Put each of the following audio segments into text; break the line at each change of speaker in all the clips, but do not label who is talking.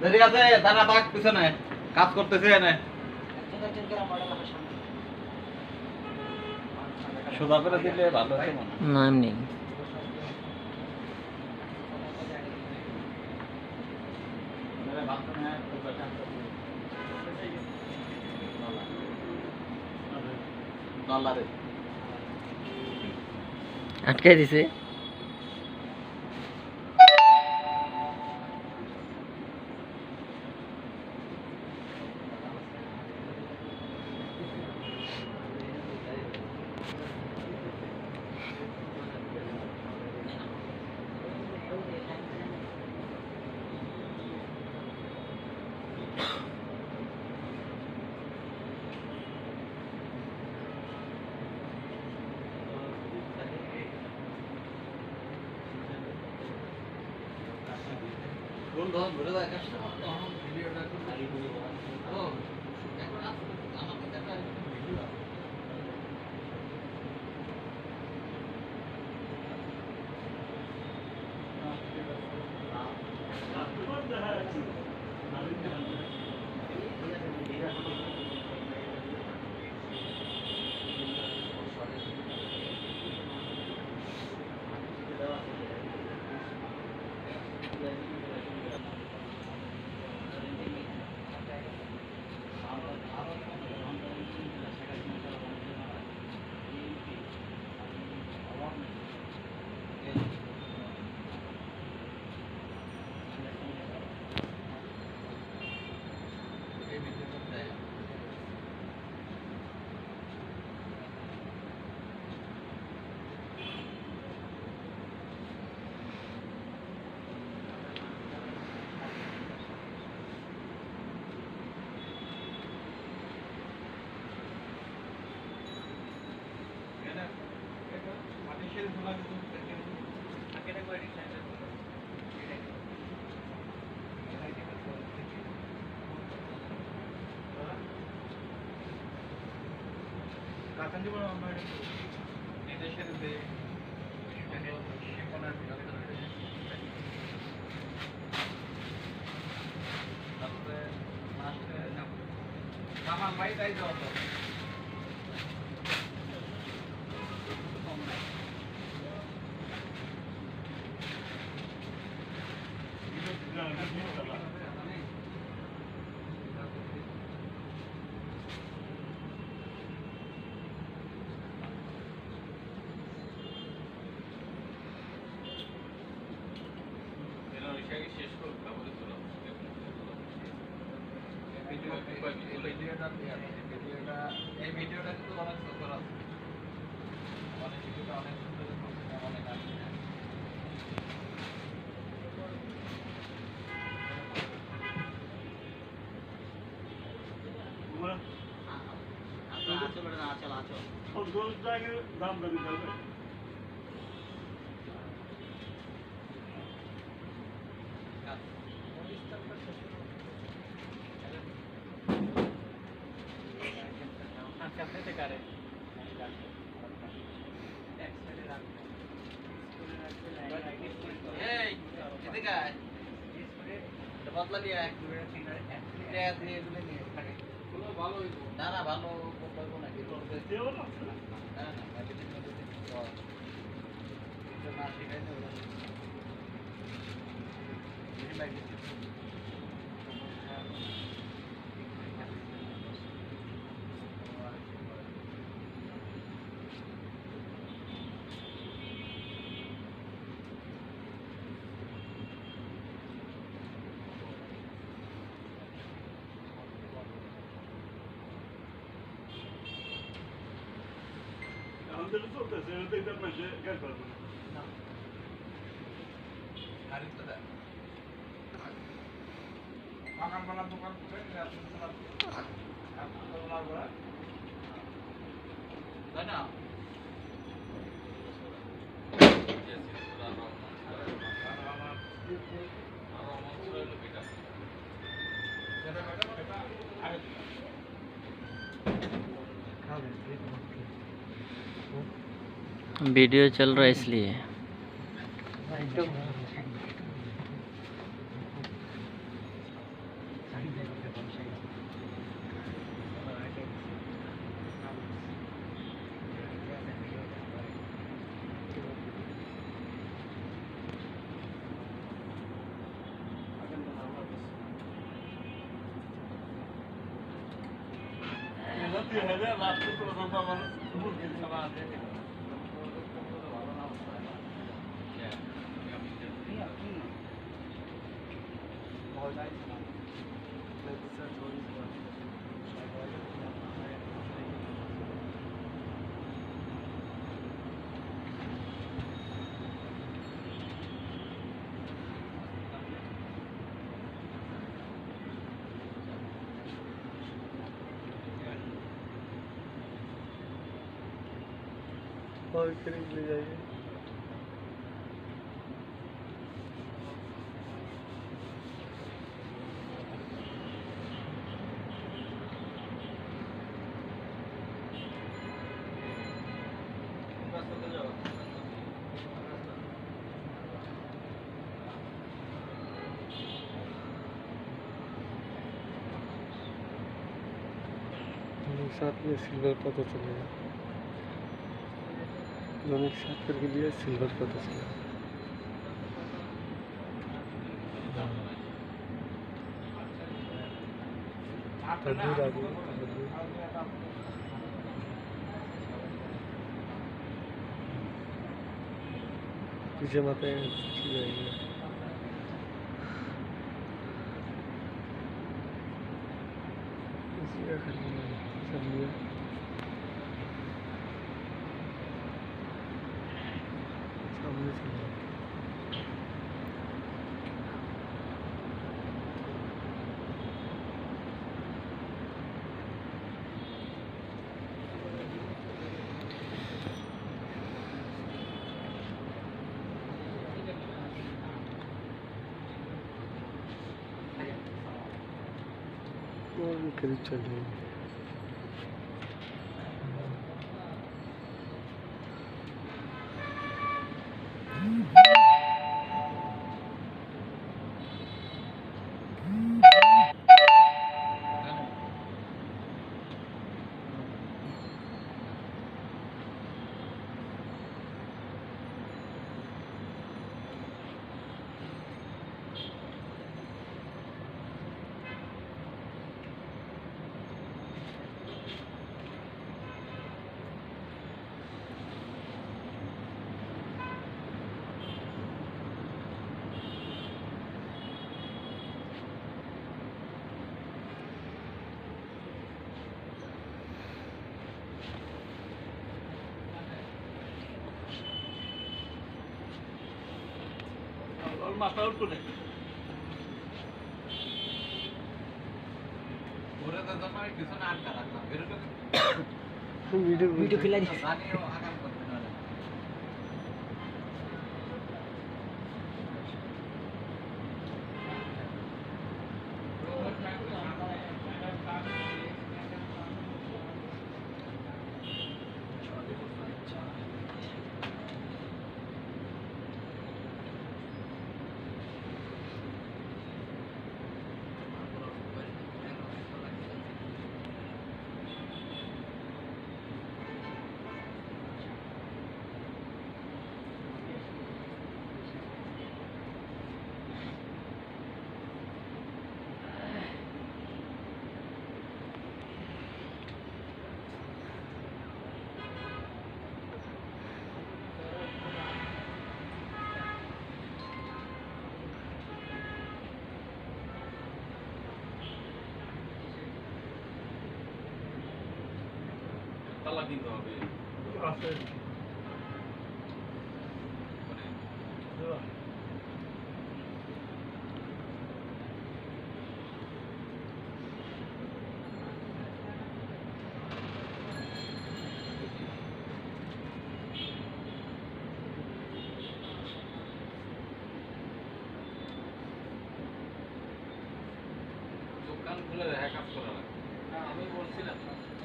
দেরি আছে, দাঁড়া থাক পিছনে, কাজ করতেছে এনে। সোজা করে দিলে ভালো হতো মনে হয়।
না এমনি আটকাই দিছে।
এই ভিডিওটা কিন্তু অনেক সুন্দর আছে, অনেক ভিডিওটা অনেক সুন্দর, অনেক আসে। বদলা দিয়ে না না ভালো বলবো নাকি না না না শিখাই দেবো। তাই না
वीडियो चल रहा है इसलिए। और करीब ले जाइए। साथ में सिल्वर पता चलेगा, दोनों एक साथ करके लिया, सिल्वर पता चलेगा। तंदूर आ गई, पीछे माता जाएंगे। सब लिया, सामने से लिया। और भी करीब चल रही है।
মাথা উঠো না ওরে তো জমা কিছু না আটকা রাখলাম বেরোবে
वीडियो
खिला
জানিও আগাম করতে না তালা দিতে হবে
আছে
দোকান খুলে দেখা কাজ করা লাগে
আমি বলছিলাম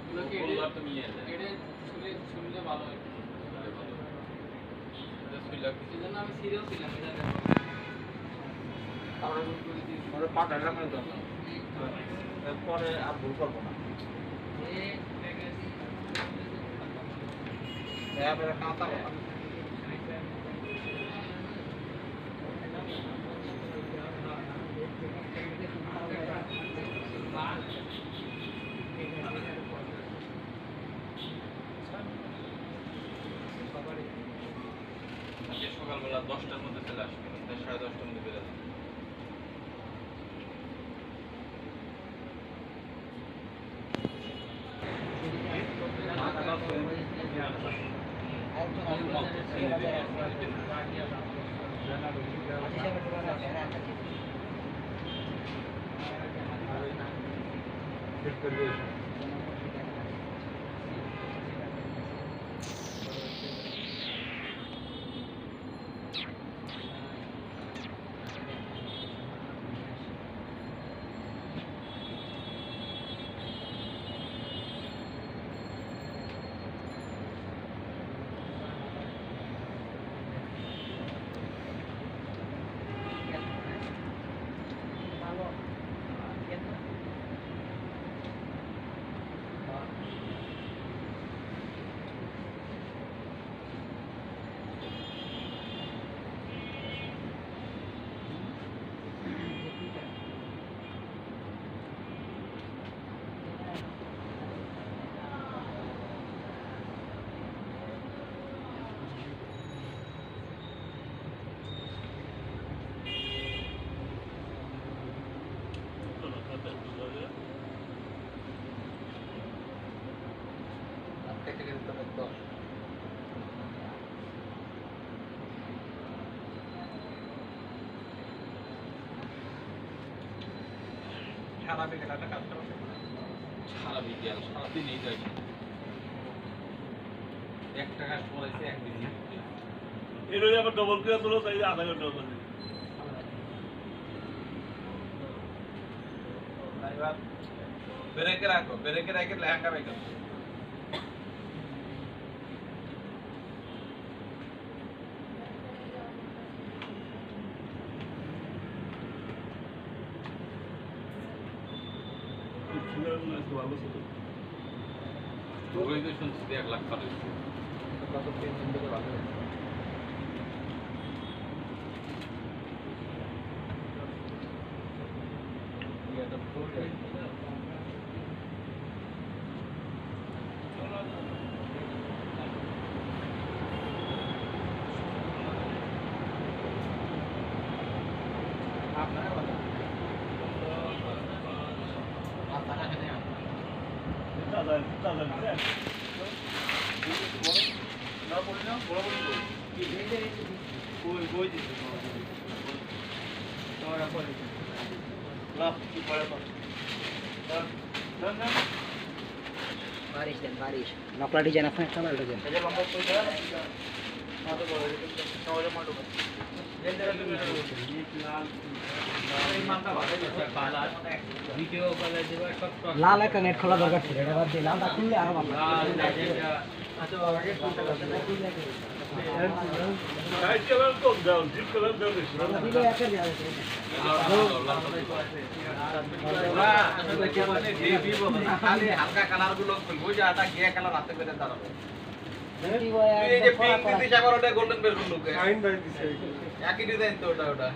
বললাম তুমি নিয়ে যাও
এটা শুনলে ভালো হয় এই জন্য আমি সিরিয়াস ছিলাম
পরে আর ভুল করবো না কাঁচা 10টার মধ্যে চলে আসবে, 10:30টার মধ্যে বেরোবে। সারা বিকেল সারাদিন এই যাই 1 টাকা পড়াইছে 1 দিন
এর আবার ডবল করে তোলো তাই আধা ঘন্টা হবে
এবার ব্রেকে রাখো, ব্রেকে রেখে লেহেঙ্গা বের ওই তো শুনছি 1 লাখ টাকা কত পেনশন দিতে ভালো এটা ফুল আপনারা বলেন আপনারা কেন
দাদা দাদা
না বলি না বড় বড় কি কই দিছে তোরা করে লাভ কি করে তো না
बारिश देन बारिश नकला डिजाइन अपने कलर डिजाइन
এই যে লম্বা কই দেয় না তো বড় এটা সহজে মাল ঢোকা এই জায়গা তুমি এই মালটা ভালো আছে পালা ভিডিও করে দেবা সব
लाल একটা নেট খোলা দরকার ছিল এটা বাদ দিয়ে লালটা খুললে আরো ভালো
লাল যেটা আচ্ছা আগে কোনটা করতে
সাইড কালার তো দাও জিপ কালার দাও বেশি
ভিডিও একা দেয়া আছে
খালি হালকা কালার গুলো খুলবো যে আটা গিয়া কালার হাতে করে দাঁড়াবো
ভিডিও
এই যে পিঙ্ক দিতে আবার ওটা গোল্ডেন বের করলো
ফাইন বাই দিছে
একই ডিজাইন তো ওটা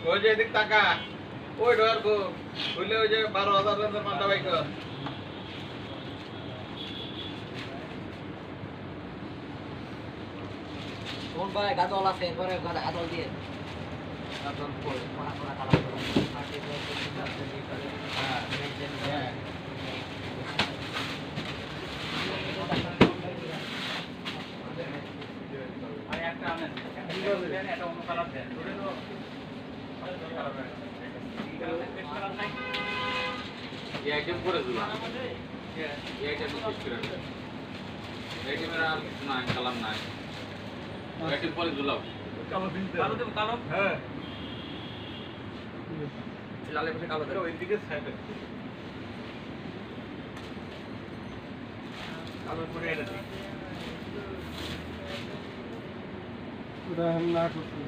ওই যে এদিক টাকা ওই ডর গো হইলে ওই যে 12,000 রেঞ্জের মালটা বাইক
কোন ভাই গাদল আছে পরে গাদল দিয়ে
তারপর পরে
পড়া পড়া কালার করো
হ্যাঁ আর একটা আনেন এটা অন্য কালার দেন ধরে নাও এই আইটেম করে দিল এই আইটেম শেষ করে দিল এই আইটেমের আর কিছু নাই কালার নাই আইটেম পরে দিলাম
কালো দিন
কালো দেব কালো
হ্যাঁ
লালের পাশে কালো দেব
ওইদিকে সাইডে
কালো পরে এটা দিই
ওটা না করতে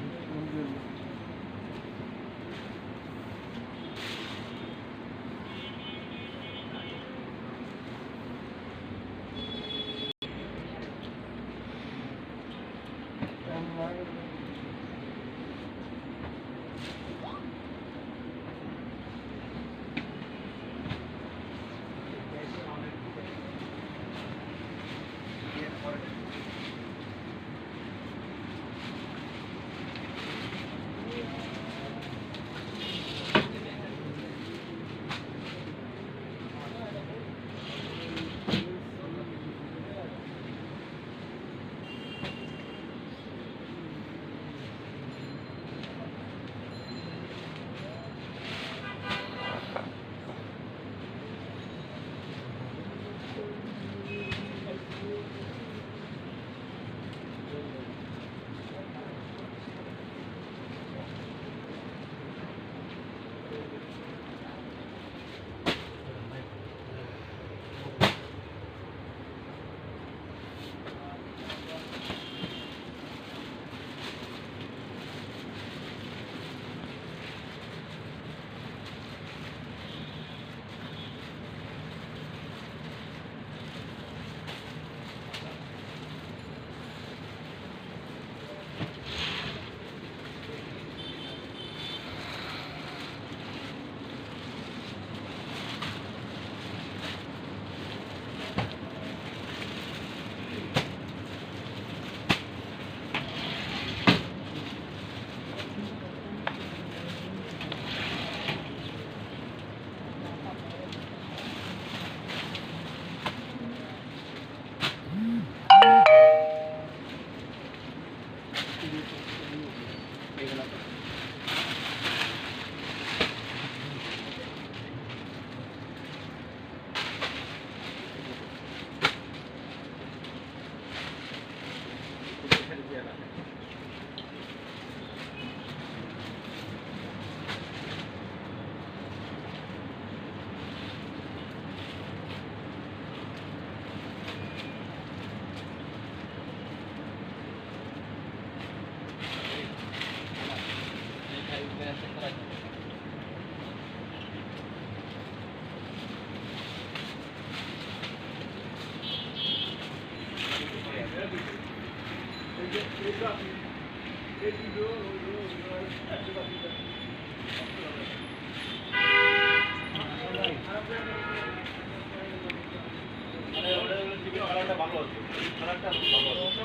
ভালো আছে কালারটা ভালো আছে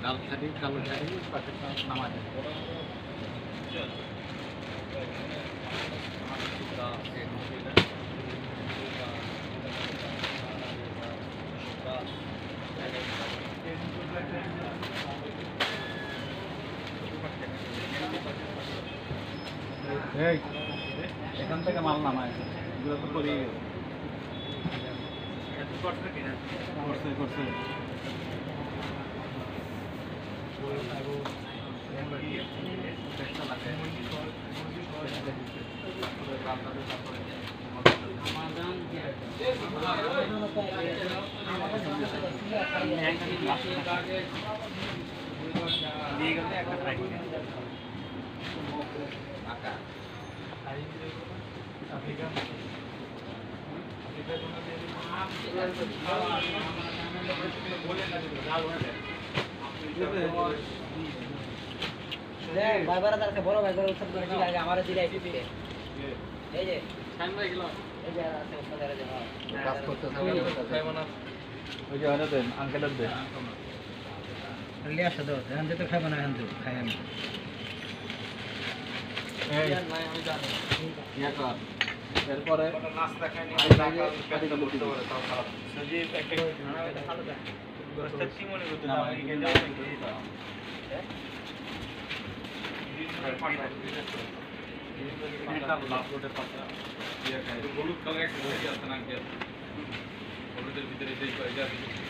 লাল শাড়ি কালো শাড়ি পাশে নামা যায় এখান থেকে মাল নামায় এগুলো তো করি করছে করছে
ভাইবার আছে বড় ভাইবার উৎসব করে ঠিক আছে আমারে দিলাই দিতে এই যে
সাইন ভাই গেল
এই যে আছে আপনাদের যে
কাজ করতে ওই যে অনেক দেন আঙ্কেলের দেন
লিয়া সাদা ধান দিতে খাবে না ধান দিতে খাই আমি
নাই আমি জানি
ইয়া কর এরপরে
নাস্তা খাইনি
কাটিটা করতে পারে
তাও খারাপ সজীব একটা
ভালো দেখ
গোস্তের চিমনি করতে
না,
না
মানে
এখানে
কিন্তু
যাও
হলুদ কালার একটা ঘড়ি আছে না আঙ্কেল হলুদের ভিতরে যে এটা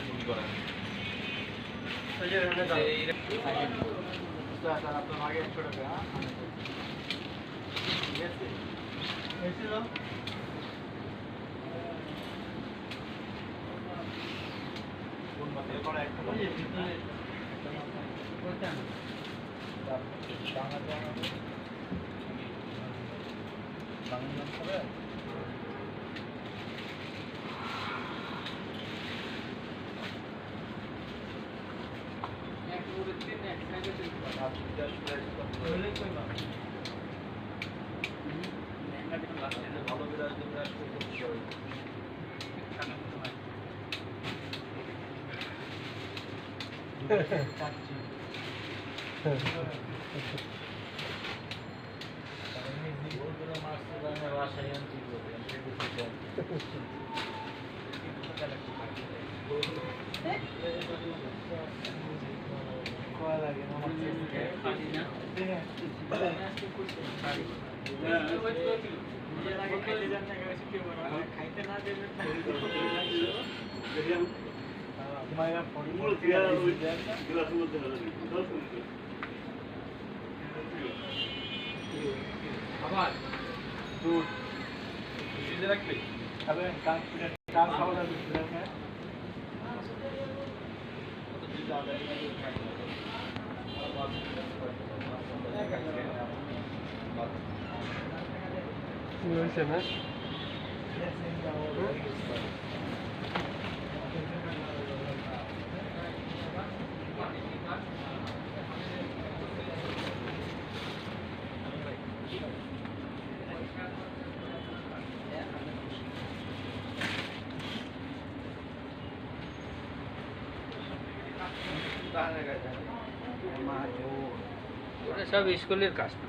গুলি করা
এক পুরো তিন এক সাইডে তিন
ভালো বিরাজ বিরাজ করতে
আবার ওটা সব স্কুলের কাজ না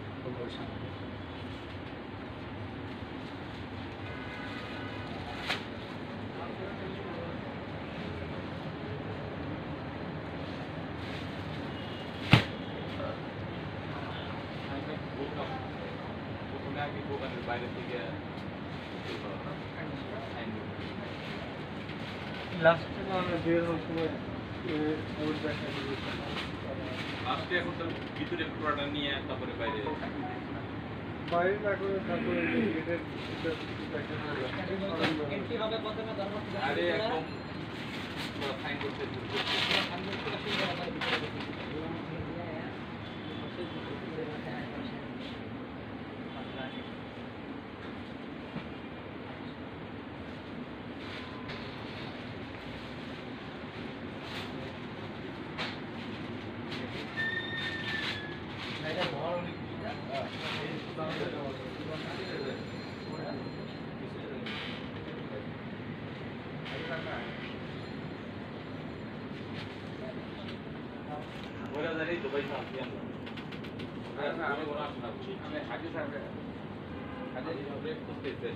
প্রথমে আগে দোকানের বাইরে থেকে লাস্টে এখন তো ভিতরে পুরোটা নিয়ে তারপরে বাইরে
এন্ট্রি হবে প্রথমে ধর্ম
আরে একদম সাইন করতে ওরা জানি তো ভাই সাথে আমরা আমি বলা আসলে আমি হাজি সাহেব হাজি ব্রেক করতেছে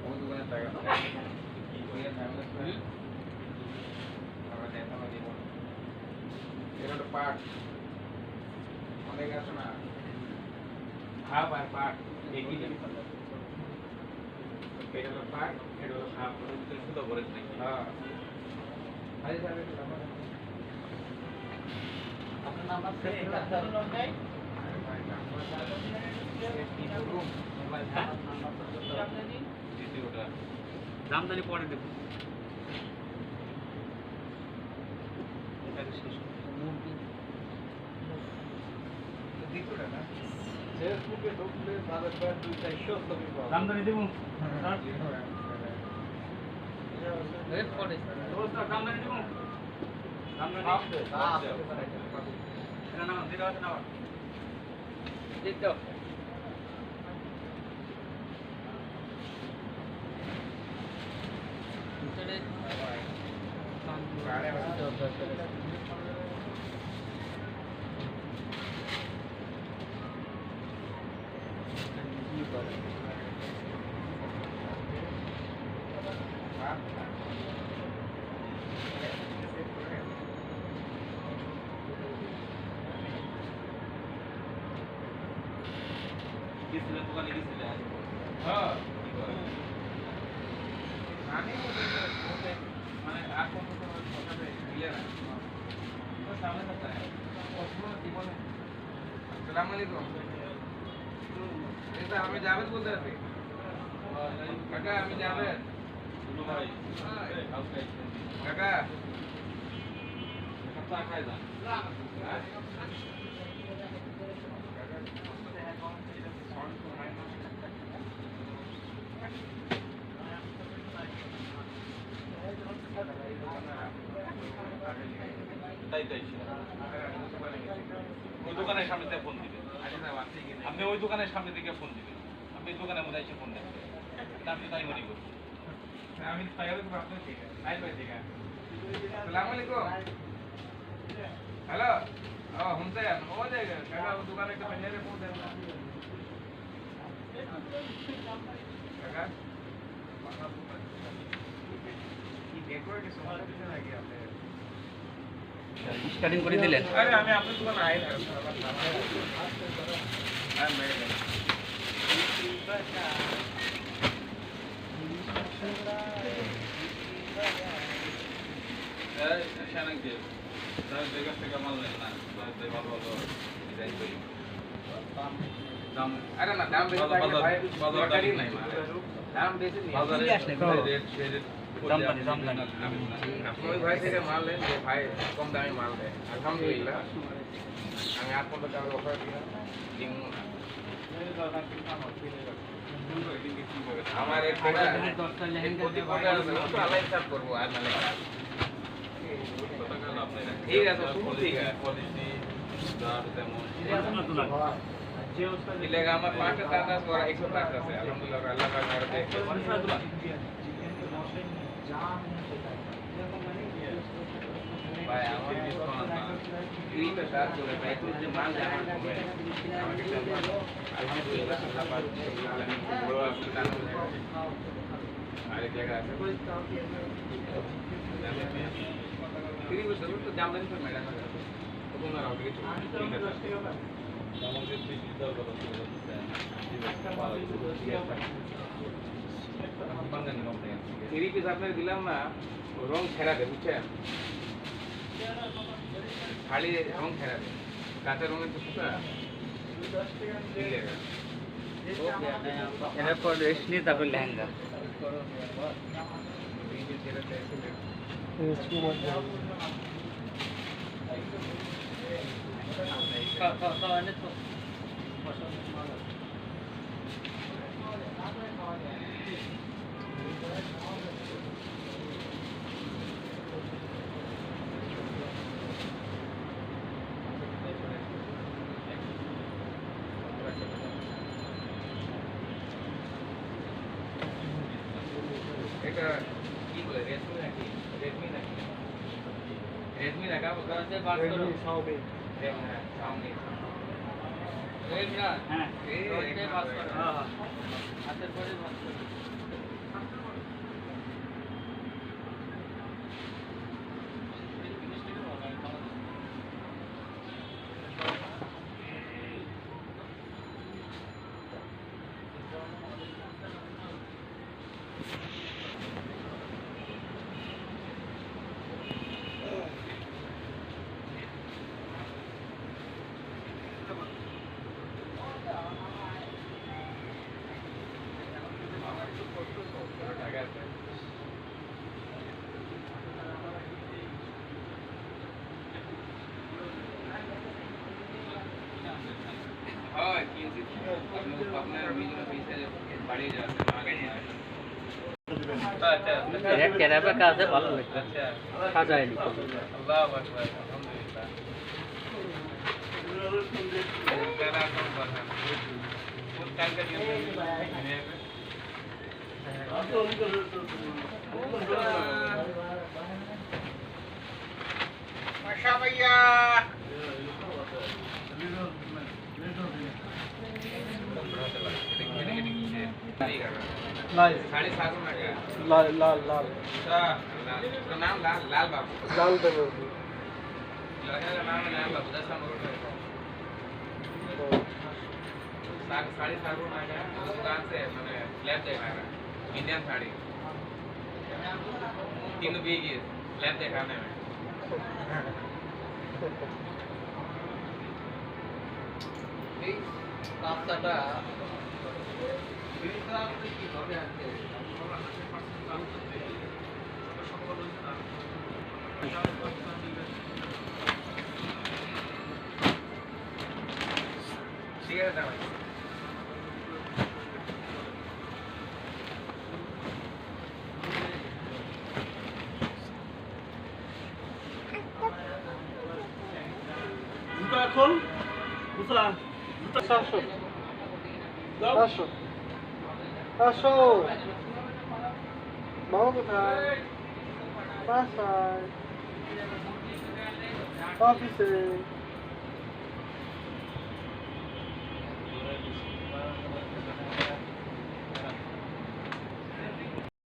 ওই দোকানে টাকা কি কইয়া ফ্যামিলি আমরা দেখা মাঝে বল এটা তো পার্ট অনেক আছে না হাফ আর পার্ট একই জিনিস এটা তো পার্ট এটা তো হাফ তো বলে নাকি হ্যাঁ হাজি সাহেব
আপনার নাম্বার সেভ করতে হবে
জামদানি পরে দেব জামদানি দেব জামদানি দেব দেখতে
গেছিলেন দোকানে গেছিলেন
হ্যাঁ
আমি মানে আর কোন কথা দিলে না তো সামনে কথা আসসালামু আলাইকুম এটা আমি জাভেদ বলতে আছি কাকা আমি জাভেদ ভাই কাকা কত খাই যান তাই তাই ওই দোকানের সামনে থেকে ফোন দিবেন আপনি ওই দোকানের সামনে থেকে ফোন দিবেন আপনি দোকানের মধ্যে এসে ফোন দেবেন আপনি তাই মনে করুন আমি আসসালামু আলাইকুম হ্যালো ও হুমসেন ও জায়গা কাকা ও দোকানে একটা মেরে ফোন দেন কাকা কি ডেকোরেট সময় দিতে লাগে আপনি
স্টার্টিং করে দিলেন
আরে আমি আপনার দোকানে আই না আমি মেরে দেন এই শানাক দে তার জায়গা থেকে মাল নেন না তাই ভালো ভালো ডিজাইন করি দাম আরে না দাম বেশি লাগে ভাই বাজারই নাই দাম বেশি নেই
বাজারে আসলে
রেট শেড
জামদানি
ওই ভাই থেকে মাল নেন যে ভাই কম দামে মাল দেয় আলহামদুলিল্লাহ আমি আর কোন টাকা অফার দিই না আমার এক টাকা
10টা লেহেঙ্গা
প্রতি টাকা তো আলাই হিসাব করব আর মানে ঠিক আছে শুরু থেকে পলিসি দার তেমন দিলেগা আমার 5 টাকা ওরা 100 টাকা আছে আলহামদুলিল্লাহ আল্লাহ পাক আর দেখে ভাই আমার ডিসকাউন্ট না এই তো সার করে ভাই তুই যে মাল দেয় আমার কমে আমাকে আলহামদুলিল্লাহ আল্লাহ পাক আলামিন বড় আপনি দান আরেক জায়গা আছে তিন বছর তো জামদানি তো ম্যাডাম তো কোনো রাউন্ড কিছু ঠিক আছে আমাদের তুই দিতে হবে পাঞ্জাবি কম থেকে থ্রি পিস আপনাকে দিলাম না রং ছেড়া দেয় বুঝছেন শাড়ি রং ছেড়া দেয় কাঁচা রঙের তো সুতা
এরপর রেস্ট নিয়ে তারপর লেহেঙ্গা
এটা কি বলে রেডমি নাকি রেডমি নাকি রেডমি না কা বলতে
রেডমি
শাওমি শাওমি
হ্যাঁ
হ্যাঁ
হাতের পরে ভাত করো।
হয় কিন্তু আপনার বিভিন্ন বিষয়ে বাড়িয়ে যাচ্ছে আগে নিয়ে আসে আচ্ছা
ক্যারাবে কাছে ভালো লাগছে
আচ্ছা
সাজায় নি
আল্লাহু আকবার আলহামদুলিল্লাহ তেরা কোন কথা কোন কালকে দিয়ে মাশা ভাইয়া साढ़े 7 में गया
লাল লাল लाल
उसका नाम लाल लाल बाबू
लाल कलर
लड़के का नाम है लाल बाबू 10 नंबर पे 7:30 में गया उस दुकान से मैंने स्लैब देखा है इंडियन साड़ी 3 बीघी स्लैब दिखाने में রাস্তাটা ঠিক আছে
জুতা এখন জুতা জুতা 700 500 500 বাবা কোথায় বাসায় অফিসে